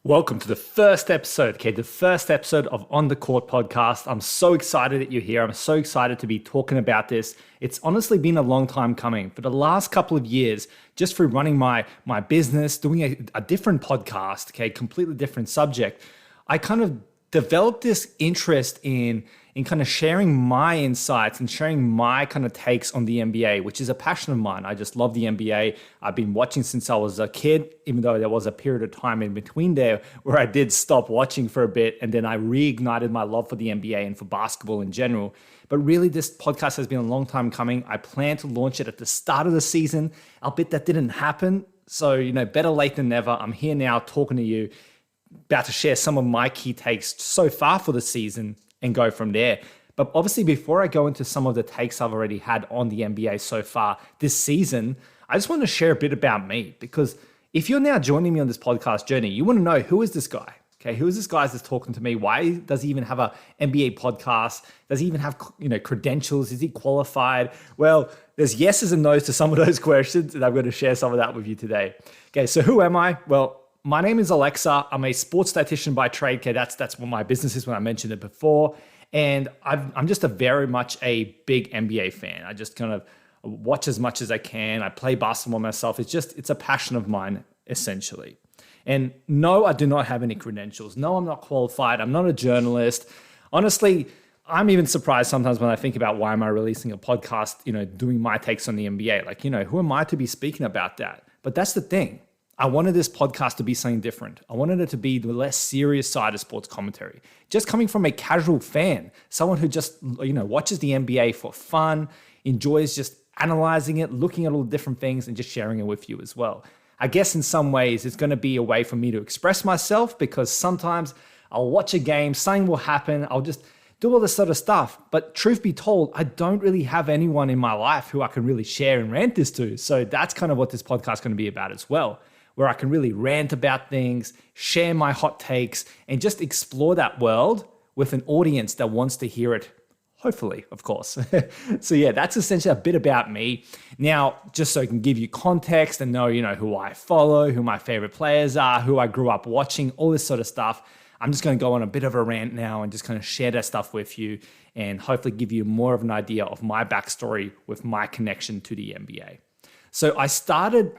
Welcome to the first episode, the first episode of On the Court podcast. I'm so excited that you're here. I'm so excited to be talking about this. It's honestly been a long time coming. For the last couple of years, just through running my business, doing a different podcast, completely different subject, I kind of developed this interest in kind of sharing my insights and sharing my kind of takes on the NBA, which is a passion of mine. I just love the NBA. I've been watching since I was a kid, even though there was a period of time in between there where I did stop watching for a bit, and then I reignited my love for the NBA and for basketball in general. But really, this podcast has been a long time coming. I plan to launch it at the start of the season. I'll bet that didn't happen. So, better late than never. I'm here now talking to you, about to share some of my key takes so far for the season and go from there. But obviously, before I go into some of the takes I've already had on the NBA so far this season, I just want to share a bit about me, because if you're now joining me on this podcast journey, you want to know, who is this guy? Who is this guy that's talking to me? Why does he even have a NBA podcast? Does he even have credentials? Is he qualified? Well, there's yeses and nos to some of those questions, and I'm going to share some of that with you today. So who am I? Well, my name is Alexa. I'm a sports statistician by trade. That's what my business is, when I mentioned it before. And I'm just very much a big NBA fan. I just kind of watch as much as I can. I play basketball myself. It's a passion of mine, essentially. And no, I do not have any credentials. No, I'm not qualified. I'm not a journalist. Honestly, I'm even surprised sometimes when I think about, why am I releasing a podcast, doing my takes on the NBA? Who am I to be speaking about that? But that's the thing. I wanted this podcast to be something different. I wanted it to be the less serious side of sports commentary. Just coming from a casual fan, someone who just, watches the NBA for fun, enjoys just analyzing it, looking at all the different things, and just sharing it with you as well. I guess in some ways, it's going to be a way for me to express myself, because sometimes I'll watch a game, something will happen, I'll just do all this sort of stuff. But truth be told, I don't really have anyone in my life who I can really share and rant this to. So that's kind of what this podcast is going to be about as well, where I can really rant about things, share my hot takes, and just explore that world with an audience that wants to hear it. Hopefully, of course. So yeah, that's essentially a bit about me. Now, just so I can give you context and know, who I follow, who my favorite players are, who I grew up watching, all this sort of stuff. I'm just going to go on a bit of a rant now and just kind of share that stuff with you, and hopefully give you more of an idea of my backstory with my connection to the NBA. So I started,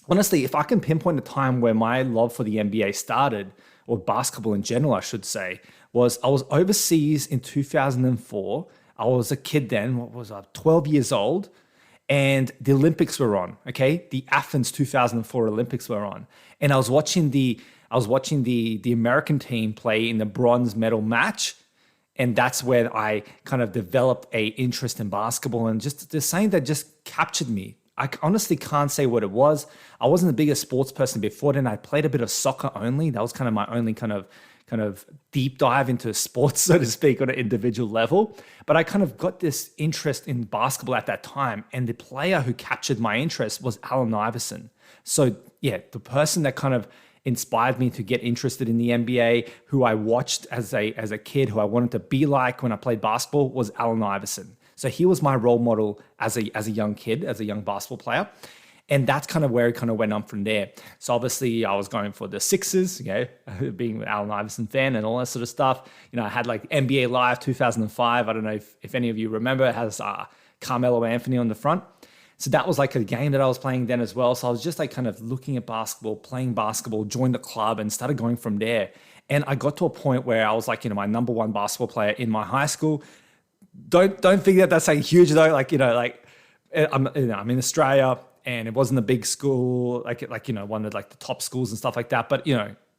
honestly, if I can pinpoint a time where my love for the NBA started, or basketball in general, I should say, was I was overseas in 2004. I was a kid then, 12 years old, and the Olympics were on, The Athens 2004 Olympics were on. And I was watching the American team play in the bronze medal match. And that's where I kind of developed a interest in basketball, and just there's something that just captured me. I honestly can't say what it was. I wasn't the biggest sports person before then. I played a bit of soccer only. That was kind of my only kind of deep dive into sports, so to speak, on an individual level. But I kind of got this interest in basketball at that time. And the player who captured my interest was Allen Iverson. So yeah, the person that kind of inspired me to get interested in the NBA, who I watched as a kid, who I wanted to be like when I played basketball, was Allen Iverson. So he was my role model as a young kid, as a young basketball player. And that's kind of where it kind of went on from there. So obviously I was going for the Sixers, being an Allen Iverson fan and all that sort of stuff. I had like NBA Live 2005. I don't know if any of you remember. It has Carmelo Anthony on the front. So that was like a game that I was playing then as well. So I was just like kind of looking at basketball, playing basketball, joined the club, and started going from there. And I got to a point where I was like, my number one basketball player in my high school. Don't think that that's like huge though. I'm in Australia, and it wasn't a big school, one of like the top schools and stuff like that. But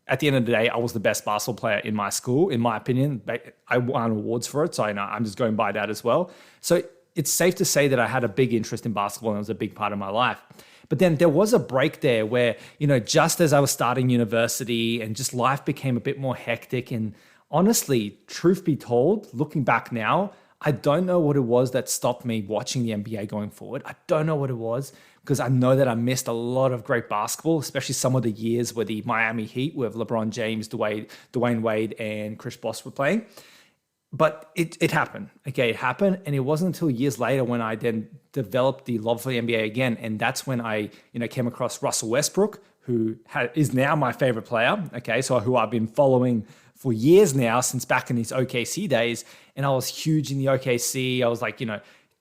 at the end of the day, I was the best basketball player in my school, in my opinion. I won awards for it, so I'm just going by that as well. So it's safe to say that I had a big interest in basketball, and it was a big part of my life. But then there was a break there where, just as I was starting university and just life became a bit more hectic. And honestly, truth be told, looking back now, I don't know what it was that stopped me watching the NBA going forward. I don't know what it was, because I know that I missed a lot of great basketball, especially some of the years where the Miami Heat with LeBron James, Dwayne Wade, and Chris Bosh were playing. But it happened. It happened. And it wasn't until years later when I then developed the love for the NBA again. And that's when I, came across Russell Westbrook, who is now my favorite player, okay, so who I've been following for years now, since back in his OKC days, and I was huge in the OKC. I was like,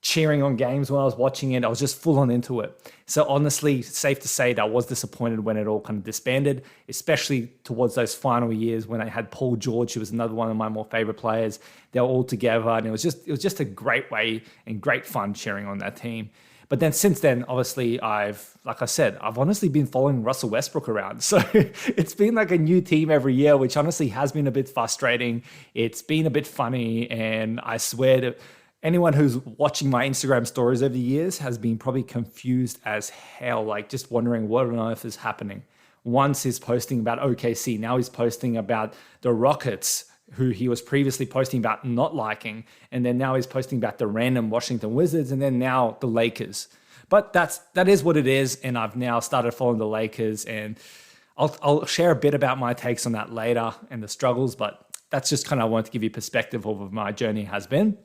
cheering on games when I was watching it. I was just full on into it. So honestly, safe to say that I was disappointed when it all kind of disbanded, especially towards those final years when I had Paul George, who was another one of my more favorite players. They were all together, and it was just a great way and great fun cheering on that team. But then since then, obviously, like I said, I've honestly been following Russell Westbrook around. So it's been like a new team every year, which honestly has been a bit frustrating. It's been a bit funny, and I swear to anyone who's watching my Instagram stories over the years has been probably confused as hell, like just wondering what on earth is happening. Once he's posting about OKC, now he's posting about the Rockets, who he was previously posting about not liking, and then now he's posting about the random Washington Wizards, and then now the Lakers. But that is what it is, and I've now started following the Lakers, and I'll share a bit about my takes on that later and the struggles, but that's just kind of I wanted to give you perspective of what my journey has been.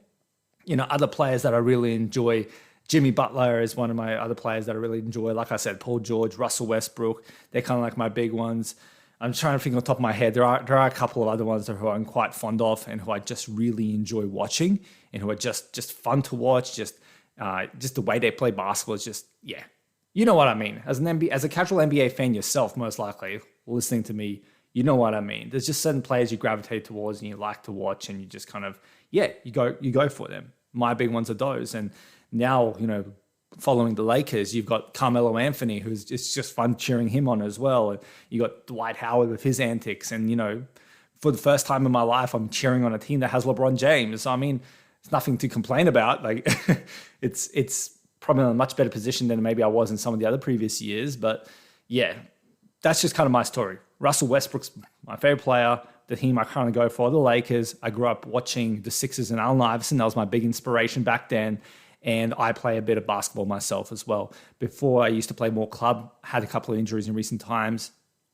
Other players that I really enjoy, Jimmy Butler is one of my other players that I really enjoy. Like I said, Paul George, Russell Westbrook, they're kind of like my big ones. I'm trying to think on the top of my head. There are a couple of other ones who I'm quite fond of and who I just really enjoy watching and who are just fun to watch. Just the way they play basketball is just, yeah. You know what I mean. As a casual NBA fan yourself, most likely, listening to me, you know what I mean. There's just certain players you gravitate towards and you like to watch, and you just kind of, you go for them. My big ones are those. And now, following the Lakers, you've got Carmelo Anthony, who's just fun cheering him on as well. And you got Dwight Howard with his antics. And, for the first time in my life, I'm cheering on a team that has LeBron James. So, I mean, it's nothing to complain about. Like, it's probably in a much better position than maybe I was in some of the other previous years. But yeah, that's just kind of my story. Russell Westbrook's my favorite player. The team I currently go for, the Lakers. I grew up watching the Sixers and Allen Iverson. That was my big inspiration back then. And I play a bit of basketball myself as well. Before, I used to play more club, had a couple of injuries in recent times.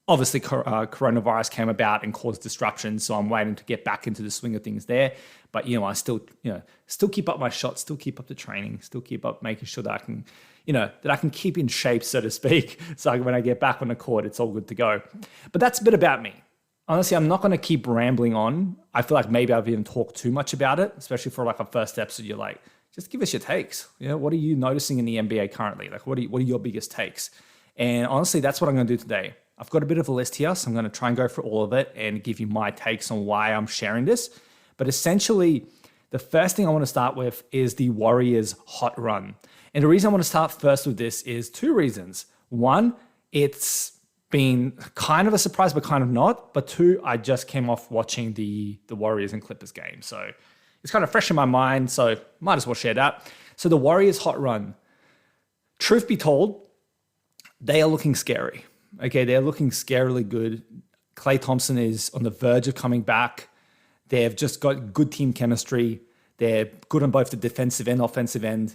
Obviously, coronavirus came about and caused disruption, so I'm waiting to get back into the swing of things there. But, I still keep up my shots, still keep up the training, still keep up making sure that I can, that I can keep in shape, so to speak. So when I get back on the court, it's all good to go. But that's a bit about me. Honestly, I'm not going to keep rambling on. I feel like maybe I've even talked too much about it, especially for like a first episode. You're like, just give us your takes. What are you noticing in the NBA currently? Like, what are your biggest takes? And honestly, that's what I'm going to do today. I've got a bit of a list here, so I'm going to try and go through all of it and give you my takes on why I'm sharing this. But essentially, the first thing I want to start with is the Warriors hot run. And the reason I want to start first with this is two reasons. One, it's been kind of a surprise, but kind of not. But two, I just came off watching the Warriors and Clippers game. So it's kind of fresh in my mind, so might as well share that. So the Warriors hot run. Truth be told, they are looking scary. Okay, they're looking scarily good. Klay Thompson is on the verge of coming back. They've just got good team chemistry. They're good on both the defensive and offensive end.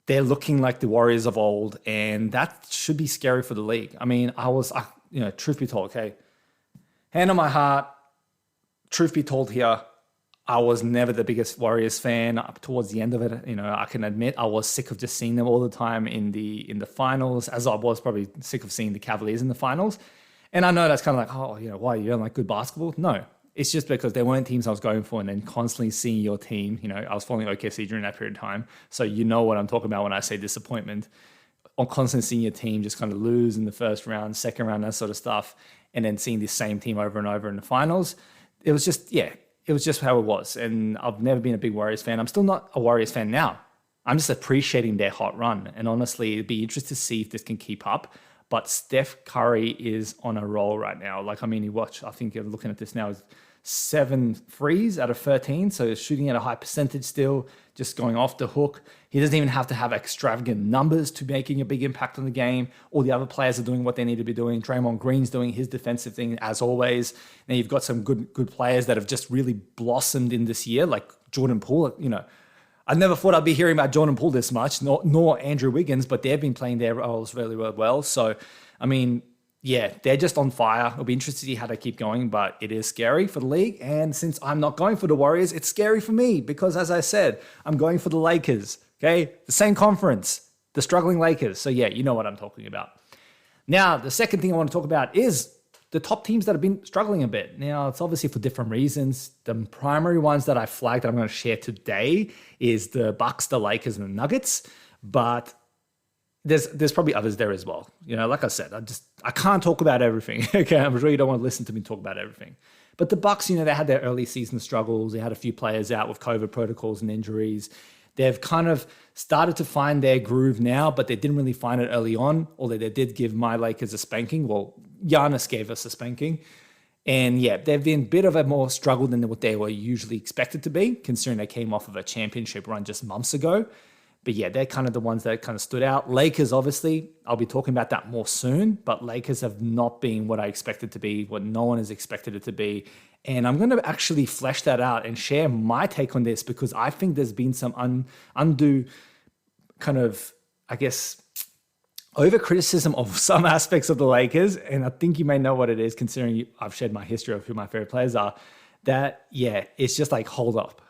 They're looking like the Warriors of old, and that should be scary for the league. I mean, truth be told, okay, hand on my heart, truth be told here, I was never the biggest Warriors fan. Up towards the end of it, I can admit I was sick of just seeing them all the time in the finals, as I was probably sick of seeing the Cavaliers in the finals. And I know that's kind of like, why, you don't like good basketball? No, it's just because there weren't teams I was going for, and then constantly seeing your team, I was following OKC during that period of time. So you know what I'm talking about when I say disappointment. On constantly seeing your team just kind of lose in the first round, second round, that sort of stuff, and then seeing the same team over and over in the finals. It was just, it was just how it was. And I've never been a big Warriors fan. I'm still not a Warriors fan now. I'm just appreciating their hot run. And honestly, it'd be interesting to see if this can keep up. But Steph Curry is on a roll right now. I think you're looking at this now, 7 threes out of 13. So he's shooting at a high percentage still, just going off the hook. He doesn't even have to have extravagant numbers to making a big impact on the game. All the other players are doing what they need to be doing. Draymond Green's doing his defensive thing as always. Now you've got some good players that have just really blossomed in this year, like Jordan Poole. I never thought I'd be hearing about Jordan Poole this much, nor Andrew Wiggins, but they've been playing their roles really well. So, I mean, yeah, they're just on fire. It'll be interesting to see how they keep going, but it is scary for the league. And since I'm not going for the Warriors, it's scary for me because, as I said, I'm going for the Lakers, okay? The same conference, the struggling Lakers. So, yeah, you know what I'm talking about. Now, the second thing I want to talk about is the top teams that have been struggling a bit. Now, it's obviously for different reasons. The primary ones that I flagged that I'm going to share today is the Bucks, the Lakers, and the Nuggets. But there's probably others there as well. Like I said, I can't talk about everything. Okay, I'm sure you don't want to listen to me talk about everything. But the Bucks, they had their early season struggles. They had a few players out with COVID protocols and injuries. They've kind of started to find their groove now, but they didn't really find it early on, although they did give my Lakers a spanking. Well, Giannis gave us a spanking. And yeah, they've been a bit of a more struggle than what they were usually expected to be, considering they came off of a championship run just months ago. But yeah, they're kind of the ones that kind of stood out. Lakers, obviously, I'll be talking about that more soon, but Lakers have not been what I expected to be, what no one has expected it to be. And I'm going to actually flesh that out and share my take on this because I think there's been some undue kind of, I guess, over criticism of some aspects of the Lakers. And I think you may know what it is, considering I've shared my history of who my favorite players are. That, yeah, it's just like, hold up.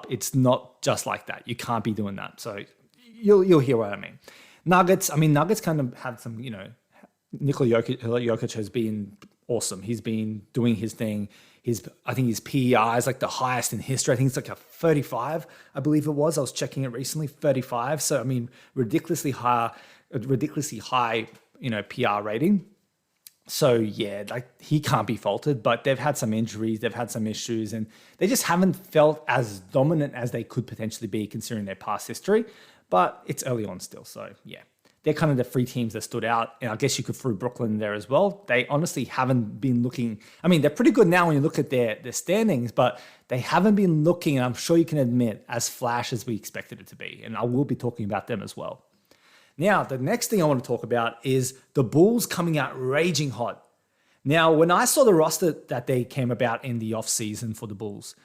It's not just like that. You can't be doing that. So you'll hear what I mean. Nuggets kind of have some, Nikola Jokic has been awesome. He's been doing his thing. I think his PER is like the highest in history. I think it's like a 35, I believe it was. I was checking it recently, 35. So, ridiculously high, PR rating. So yeah, like he can't be faulted, but they've had some injuries, they've had some issues, and they just haven't felt as dominant as they could potentially be considering their past history. But it's early on still, so yeah. They're kind of the three teams that stood out, and I guess you could throw Brooklyn there as well. They honestly haven't been looking. They're pretty good now when you look at their standings, but they haven't been looking, and I'm sure you can admit, as flash as we expected it to be. And I will be talking about them as well. Now, the next thing I want to talk about is the Bulls coming out raging hot. Now, when I saw the roster that they came about in the offseason for the Bulls,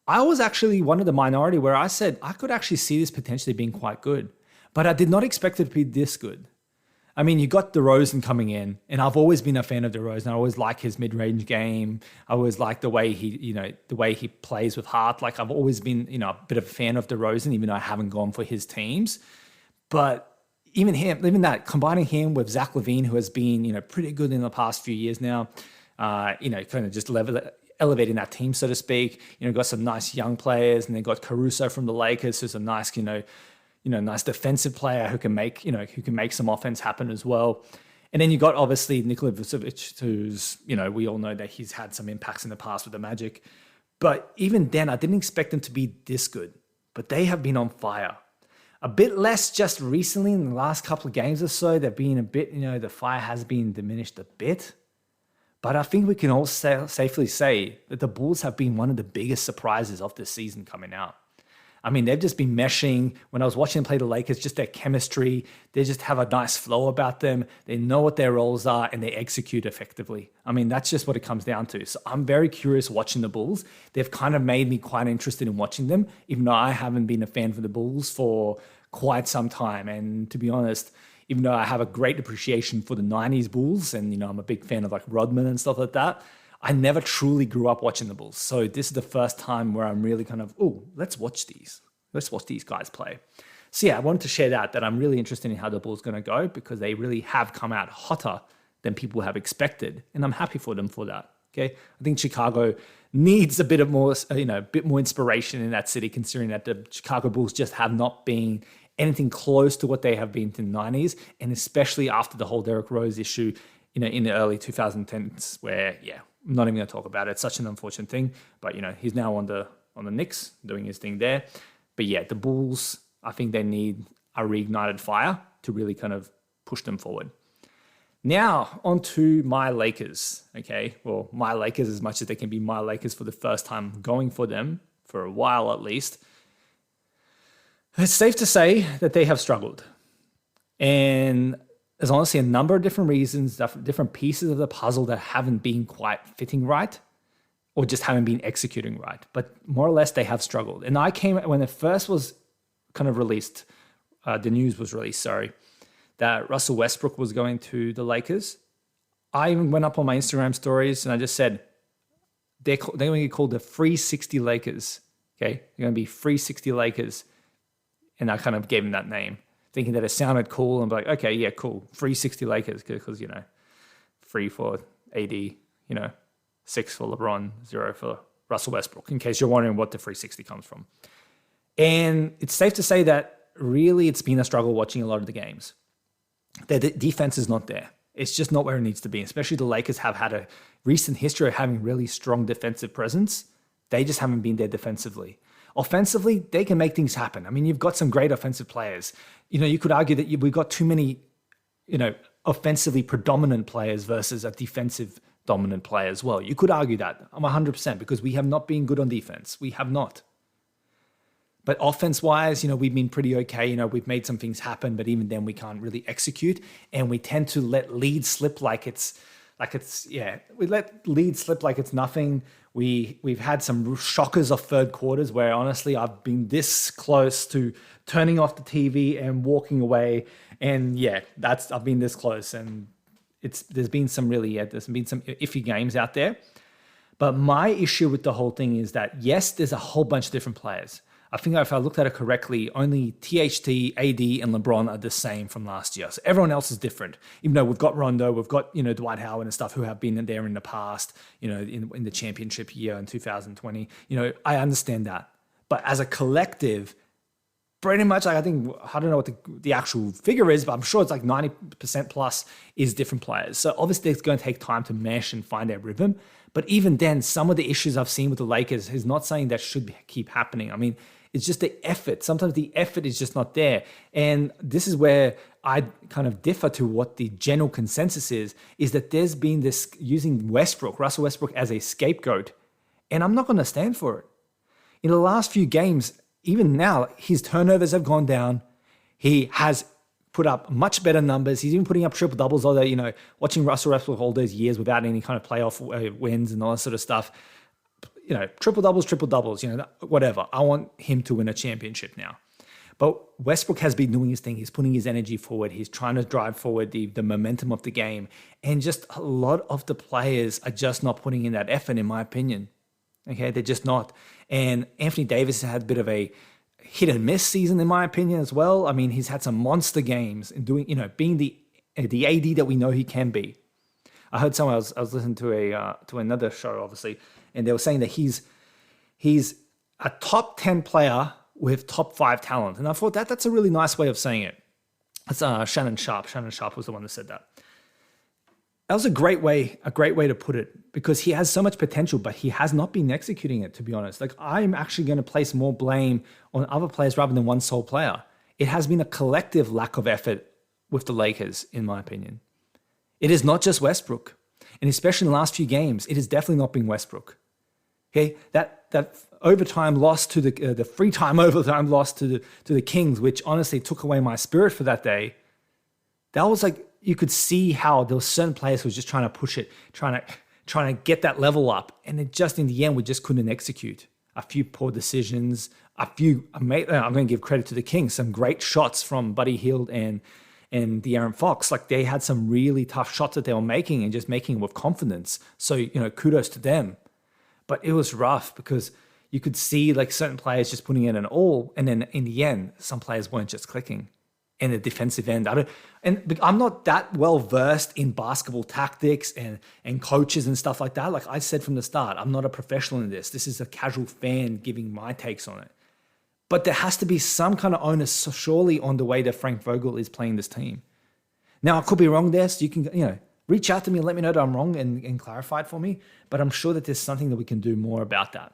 I was actually one of the minority where I said I could actually see this potentially being quite good, but I did not expect it to be this good. You got DeRozan coming in, and I've always been a fan of DeRozan. I always like his mid-range game. I always like the way he plays with heart. Like I've always been, a bit of a fan of DeRozan, even though I haven't gone for his teams. But combining him with Zach LaVine, who has been, pretty good in the past few years now, kind of just elevating that team, so to speak. Got some nice young players, and then got Caruso from the Lakers, who's a nice, nice defensive player who can make some offense happen as well. And then you got obviously Nikola Vucevic, who's, we all know that he's had some impacts in the past with the Magic. But even then, I didn't expect them to be this good. But they have been on fire. A bit less just recently in the last couple of games or so. They've been a bit, the fire has been diminished a bit. But I think we can all safely say that the Bulls have been one of the biggest surprises of this season coming out. They've just been meshing. When I was watching them play the Lakers, just their chemistry, they just have a nice flow about them. They know what their roles are and they execute effectively. That's just what it comes down to. So I'm very curious watching the Bulls. They've kind of made me quite interested in watching them, even though I haven't been a fan for the Bulls for quite some time. And to be honest, even though I have a great appreciation for the 90s Bulls and, I'm a big fan of like Rodman and stuff like that, I never truly grew up watching the Bulls. So this is the first time where I'm really kind of, let's watch these. Let's watch these guys play. So yeah, I wanted to share that I'm really interested in how the Bulls going to go because they really have come out hotter than people have expected. And I'm happy for them for that. Okay. I think Chicago needs a bit of more, bit more inspiration in that city, considering that the Chicago Bulls just have not been anything close to what they have been in the 90s. And especially after the whole Derrick Rose issue, in the early 2010s where, I'm not even going to talk about it. It's such an unfortunate thing. But, he's now on the Knicks doing his thing there. But yeah, the Bulls, I think they need a reignited fire to really kind of push them forward. Now, on to my Lakers, okay? Well, my Lakers as much as they can be my Lakers for the first time going for them, for a while at least. It's safe to say that they have struggled. And there's honestly a number of different reasons, different pieces of the puzzle that haven't been quite fitting right or just haven't been executing right. But more or less, they have struggled. And when it first was kind of released, the news was released, that Russell Westbrook was going to the Lakers. I even went up on my Instagram stories and I just said, they're going to be called the 360 Lakers. Okay, they're going to be 360 Lakers. And I kind of gave him that name, thinking that it sounded cool. And I'm like, okay, yeah, cool. 360 Lakers, because, 3 for AD, 6 for LeBron, 0 for Russell Westbrook, in case you're wondering what the 360 comes from. And it's safe to say that really it's been a struggle watching a lot of the games. The defense is not there. It's just not where it needs to be, especially the Lakers have had a recent history of having really strong defensive presence. They just haven't been there defensively. Offensively, they can make things happen. I mean, you've got some great offensive players. You could argue that we've got too many, offensively predominant players versus a defensive dominant player as well. You could argue that. I'm 100% because we have not been good on defense. We have not. But offense-wise, we've been pretty okay. We've made some things happen, but even then we can't really execute. And we tend to let leads slip we let leads slip like it's nothing. We've had some shockers of third quarters where honestly I've been this close to turning off the TV and walking away. And I've been this close. And there's been some iffy games out there. But my issue with the whole thing is that yes, there's a whole bunch of different players. I think if I looked at it correctly, only THT, AD, and LeBron are the same from last year. So everyone else is different. Even though we've got Rondo, we've got Dwight Howard and stuff who have been there in the past, in the championship year in 2020. I understand that. But as a collective, pretty much, I don't know what the actual figure is, but I'm sure it's like 90% plus is different players. So obviously it's going to take time to mesh and find their rhythm. But even then, some of the issues I've seen with the Lakers is not saying that should keep happening. I mean, it's just the effort. Sometimes the effort is just not there. And this is where I kind of differ to what the general consensus is that there's been this using Russell Westbrook as a scapegoat. And I'm not going to stand for it. In the last few games, even now, his turnovers have gone down. He has put up much better numbers. He's even putting up triple doubles, although, watching Russell Westbrook all those years without any kind of playoff wins and all that sort of stuff, triple doubles, whatever. I want him to win a championship now. But Westbrook has been doing his thing. He's putting his energy forward. He's trying to drive forward the momentum of the game. And just a lot of the players are just not putting in that effort, in my opinion. Okay, they're just not. And Anthony Davis has had a bit of a hit and miss season, in my opinion, as well. I mean, he's had some monster games and doing, being the AD that we know he can be. I heard someone, I was listening to another show, obviously, and they were saying that he's a top 10 player with top 5 talent. And I thought that's a really nice way of saying it. That's Shannon Sharp. Shannon Sharp was the one that said that. That was a great way to put it, because he has so much potential, but he has not been executing it, to be honest. Like, I'm actually going to place more blame on other players rather than one sole player. It has been a collective lack of effort with the Lakers, in my opinion. It is not just Westbrook. And especially in the last few games, it has definitely not been Westbrook. Okay, that overtime loss to the free time overtime loss to the Kings, which honestly took away my spirit for that day. That was like, you could see how there were certain players who were just trying to push it, trying to get that level up, and it just in the end we just couldn't execute. A few poor decisions, I'm going to give credit to the Kings, some great shots from Buddy Hield and De'Aaron Fox. Like, they had some really tough shots that they were making and just making it with confidence. So, kudos to them. But it was rough because you could see like certain players just putting in an all, and then in the end, some players weren't just clicking. And the defensive end, I'm not that well versed in basketball tactics and coaches and stuff like that. Like I said from the start, I'm not a professional in this. This is a casual fan giving my takes on it. But there has to be some kind of onus, surely, on the way that Frank Vogel is playing this team. Now, I could be wrong there, so you can, reach out to me and let me know that I'm wrong and clarify it for me. But I'm sure that there's something that we can do more about that.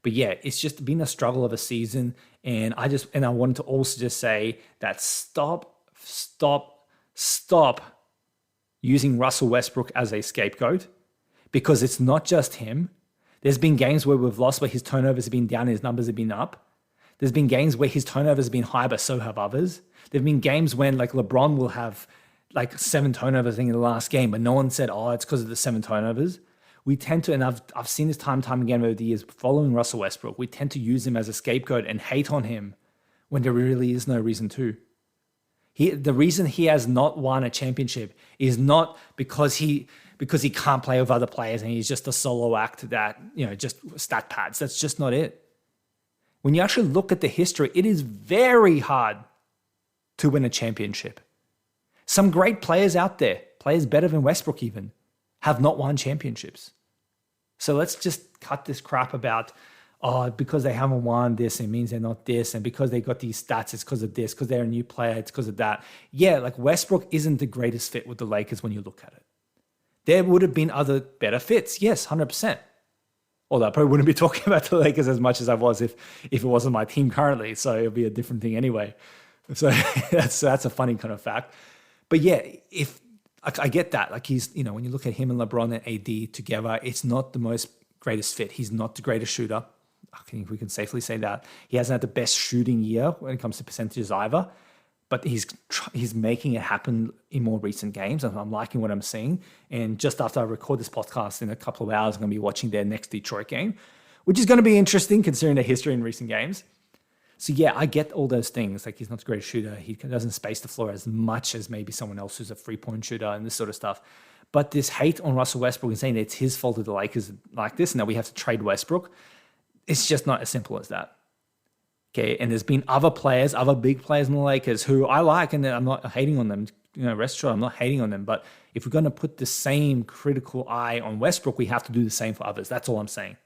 But yeah, it's just been a struggle of a season. And I wanted to also just say that stop using Russell Westbrook as a scapegoat, because it's not just him. There's been games where we've lost where his turnovers have been down and his numbers have been up. There's been games where his turnovers have been high, but so have others. There've been games when like LeBron will have like 7 turnovers in the last game, but no one said, oh, it's because of the 7 turnovers. We tend to, and I've seen this time and time again over the years following Russell Westbrook, we tend to use him as a scapegoat and hate on him when there really is no reason to. The reason he has not won a championship is not because he can't play with other players and he's just a solo act that, just stat pads. That's just not it. When you actually look at the history, it is very hard to win a championship. Some great players out there, players better than Westbrook even, have not won championships. So let's just cut this crap about, oh, because they haven't won this, it means they're not this. And because they got these stats, it's because of this. Because they're a new player, it's because of that. Yeah, like Westbrook isn't the greatest fit with the Lakers when you look at it. There would have been other better fits. Yes, 100%. Although I probably wouldn't be talking about the Lakers as much as I was if it wasn't my team currently. So it'll be a different thing anyway. So that's a funny kind of fact. But yeah, if I get that, like he's, when you look at him and LeBron and AD together, it's not the most greatest fit. He's not the greatest shooter. I think we can safely say that. He hasn't had the best shooting year when it comes to percentages either, but he's making it happen in more recent games, and I'm liking what I'm seeing. And just after I record this podcast in a couple of hours, I'm going to be watching their next Detroit game, which is going to be interesting considering their history in recent games. So yeah, I get all those things. Like he's not a great shooter. He doesn't space the floor as much as maybe someone else who's a 3-point shooter and this sort of stuff. But this hate on Russell Westbrook and saying that it's his fault that the Lakers like this and that we have to trade Westbrook, it's just not as simple as that. Okay, and there's been other players, other big players in the Lakers who I like, and I'm not hating on them. Rest assured, I'm not hating on them. But if we're going to put the same critical eye on Westbrook, we have to do the same for others. That's all I'm saying.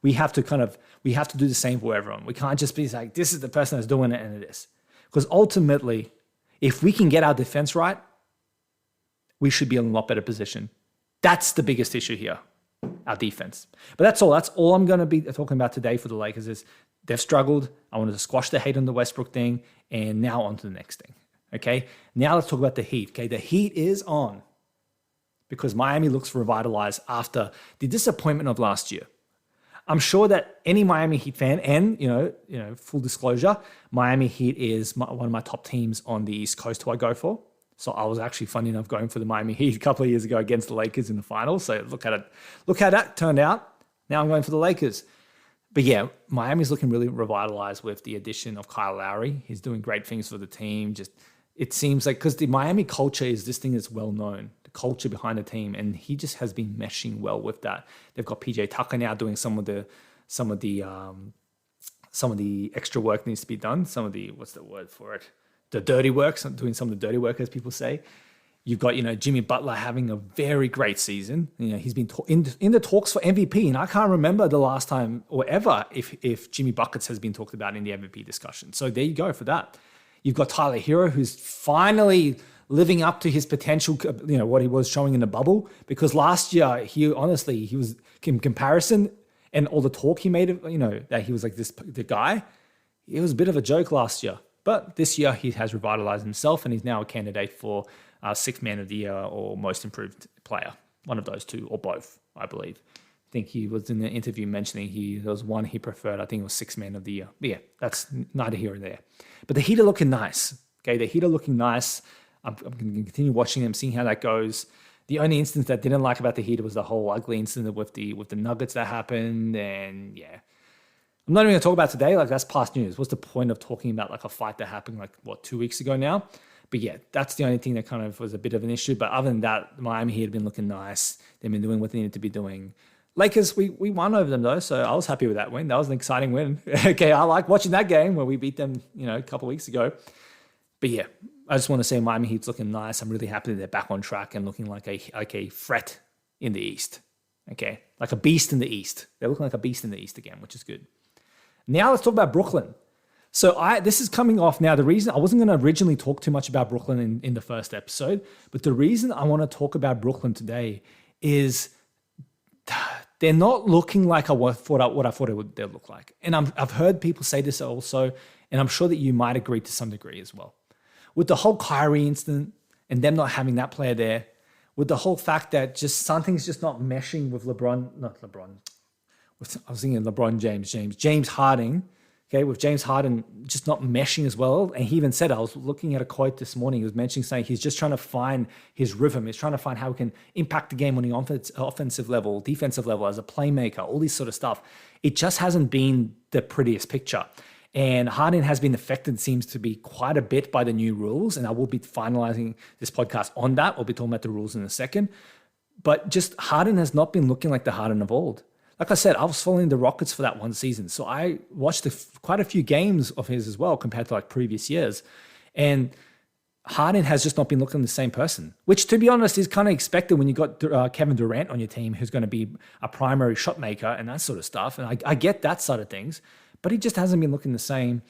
We have to do the same for everyone. We can't just be like, this is the person that's doing it and it is. Because ultimately, if we can get our defense right, we should be in a lot better position. That's the biggest issue here, our defense. But that's all. That's all I'm going to be talking about today for the Lakers is they've struggled. I wanted to squash the hate on the Westbrook thing, and now on to the next thing. Okay? Now let's talk about the Heat. Okay? The Heat is on because Miami looks revitalized after the disappointment of last year. I'm sure that any Miami Heat fan, and full disclosure, Miami Heat is one of my top teams on the East Coast who I go for. So I was actually funny enough going for the Miami Heat a couple of years ago against the Lakers in the finals. So look how that turned out. Now I'm going for the Lakers. But yeah, Miami's looking really revitalized with the addition of Kyle Lowry. He's doing great things for the team. Just it seems like because the Miami culture is this thing that's well known, the culture behind the team, and he just has been meshing well with that. They've got PJ Tucker now doing some of the extra work needs to be done. Some of the what's the word for it? The dirty work. Doing some of the dirty work, as people say. You've got Jimmy Butler having a very great season. He's been in the talks for MVP, and I can't remember the last time or ever if Jimmy Buckets has been talked about in the MVP discussion. So there you go for that. You've got Tyler Hero, who's finally living up to his potential, what he was showing in the bubble. Because last year, he was in comparison and all the talk he made, that he was like the guy. It was a bit of a joke last year. But this year, he has revitalized himself, and he's now a candidate for Sixth Man of the Year or Most Improved Player. One of those two, or both, I believe. I think he was in the interview mentioning there was one he preferred. I think it was Sixth Man of the Year. But yeah, that's neither here nor there. But the Heat are looking nice. Okay, the Heat are looking nice. I'm going to continue watching them, seeing how that goes. The only instance that I didn't like about the Heat was the whole ugly incident with the Nuggets that happened. And yeah, I'm not even going to talk about today. Like, that's past news. What's the point of talking about like a fight that happened 2 weeks ago now? But yeah, that's the only thing that kind of was a bit of an issue. But other than that, Miami Heat had been looking nice. They've been doing what they needed to be doing. Lakers, we won over them though, so I was happy with that win. That was an exciting win. Okay, I like watching that game where we beat them, a couple of weeks ago. But yeah, I just want to say Miami Heat's looking nice. I'm really happy that they're back on track and looking like a threat in the East. Okay, like a beast in the East. They're looking like a beast in the East again, which is good. Now let's talk about Brooklyn. So this is coming off now. The reason I wasn't going to originally talk too much about Brooklyn in the first episode, but the reason I want to talk about Brooklyn today is they're not looking like what I thought they'd look like. And I've heard people say this also, and I'm sure that you might agree to some degree as well. With the whole Kyrie incident and them not having that player there, with the whole fact that just something's just not meshing with I was thinking James Harden. Okay, with James Harden just not meshing as well. And he even said, I was looking at a quote this morning, he was mentioning saying he's just trying to find his rhythm. He's trying to find how he can impact the game on the offensive level, defensive level, as a playmaker, all this sort of stuff. It just hasn't been the prettiest picture. And Harden has been affected, seems to be quite a bit by the new rules. And I will be finalizing this podcast on that. We'll be talking about the rules in a second. But just Harden has not been looking like the Harden of old. Like I said, I was following the Rockets for that one season. So I watched quite a few games of his as well compared to like previous years. And Harden has just not been looking the same person, which, to be honest, is kind of expected when you got Kevin Durant on your team, who's going to be a primary shot maker and that sort of stuff. And I get that side of things, but he just hasn't been looking the same.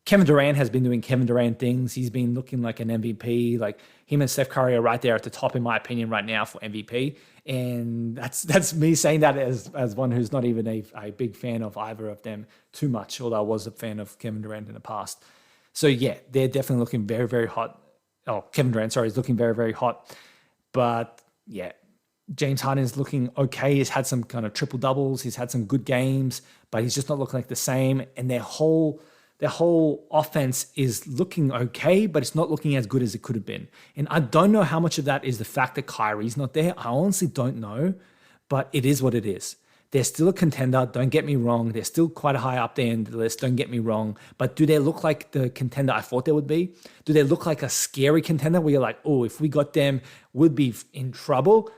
Kevin Durant has been doing Kevin Durant things. He's been looking like an MVP. Like, him and Steph Curry are right there at the top, in my opinion, right now for MVP. And that's me saying that as one who's not even a big fan of either of them too much, although I was a fan of Kevin Durant in the past. So yeah, they're definitely looking very, very hot. Oh, Kevin Durant, sorry, is looking very, very hot. But yeah, James Harden is looking okay. He's had some kind of triple doubles. He's had some good games, but he's just not looking like the same. And their whole offense is looking okay, but it's not looking as good as it could have been. And I don't know how much of that is the fact that Kyrie's not there. I honestly don't know, but it is what it is. They're still a contender, don't get me wrong. They're still quite high up there in the list, don't get me wrong. But do they look like the contender I thought they would be? Do they look like a scary contender where you're like, oh, if we got them, we'd be in trouble?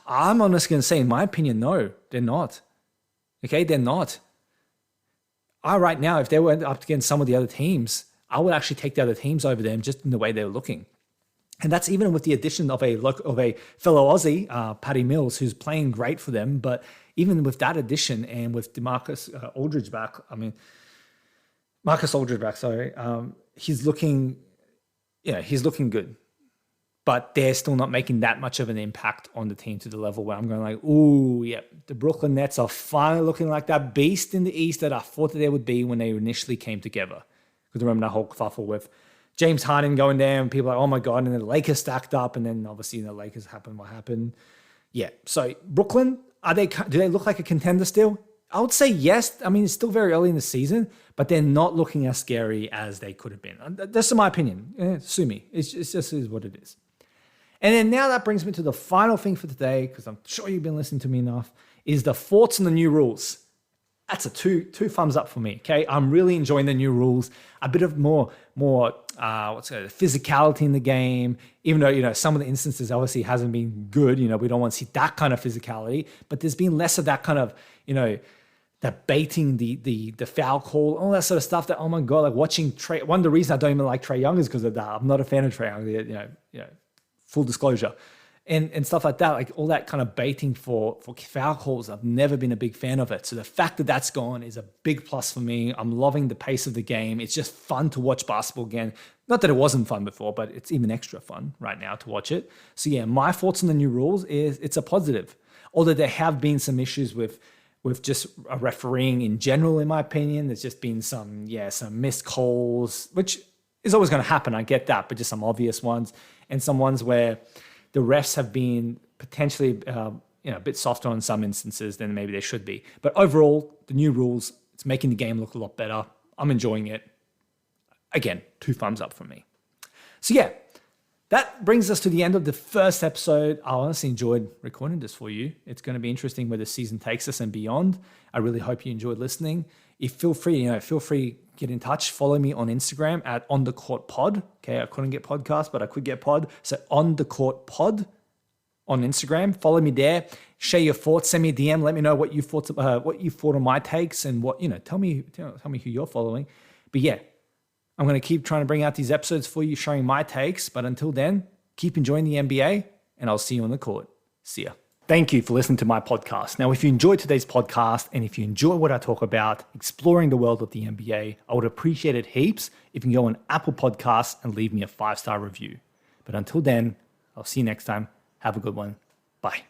I'm honestly going to say, in my opinion, no, they're not. Okay, they're not. Right now, if they were up against some of the other teams, I would actually take the other teams over them just in the way they're looking. And that's even with the addition of a fellow Aussie, Patty Mills, who's playing great for them. But even with that addition and with Marcus Aldridge back, he's looking good. But they're still not making that much of an impact on the team to the level where I'm going like, ooh, yeah, the Brooklyn Nets are finally looking like that beast in the East that I thought that they would be when they initially came together. Because remember that whole kerfuffle with James Harden going down, people are like, oh my God, and then the Lakers stacked up, and then obviously the Lakers happened what happened. Yeah, so Brooklyn, do they look like a contender still? I would say yes. I mean, it's still very early in the season, but they're not looking as scary as they could have been. That's my opinion. Sue me. It's just is what it is. And then now that brings me to the final thing for today, because I'm sure you've been listening to me enough, is the thoughts on the new rules. That's a two thumbs up for me, okay? I'm really enjoying the new rules. A bit of more physicality in the game, even though, some of the instances obviously hasn't been good. We don't want to see that kind of physicality, but there's been less of that kind of, that baiting the foul call, all that sort of stuff that, oh my God, like watching Trae. One of the reasons I don't even like Trae Young is because of that. I'm not a fan of Trae Young, full disclosure. And stuff like that, like all that kind of baiting for foul calls, I've never been a big fan of it. So the fact that that's gone is a big plus for me. I'm loving the pace of the game. It's just fun to watch basketball again. Not that it wasn't fun before, but it's even extra fun right now to watch it. So yeah, my thoughts on the new rules is it's a positive. Although there have been some issues with just refereeing in general, in my opinion. There's just been some missed calls, which is always going to happen. I get that, but just some obvious ones and some ones where the refs have been potentially a bit softer in some instances than maybe they should be. But overall, the new rules, it's making the game look a lot better. I'm enjoying it. Again, 2 thumbs up from me. So yeah, that brings us to the end of the first episode. I honestly enjoyed recording this for you. It's going to be interesting where the season takes us and beyond. I really hope you enjoyed listening. Feel free get in touch. Follow me on Instagram at onthecourtpod. Okay, I couldn't get podcast, but I could get pod. So onthecourtpod on Instagram. Follow me there. Share your thoughts. Send me a DM. Let me know what you thought on my takes and tell me who you're following. But yeah, I'm going to keep trying to bring out these episodes for you, sharing my takes. But until then, keep enjoying the NBA, and I'll see you on the court. See ya. Thank you for listening to my podcast. Now, if you enjoyed today's podcast and if you enjoy what I talk about, exploring the world of the NBA, I would appreciate it heaps if you can go on Apple Podcasts and leave me a 5-star review. But until then, I'll see you next time. Have a good one. Bye.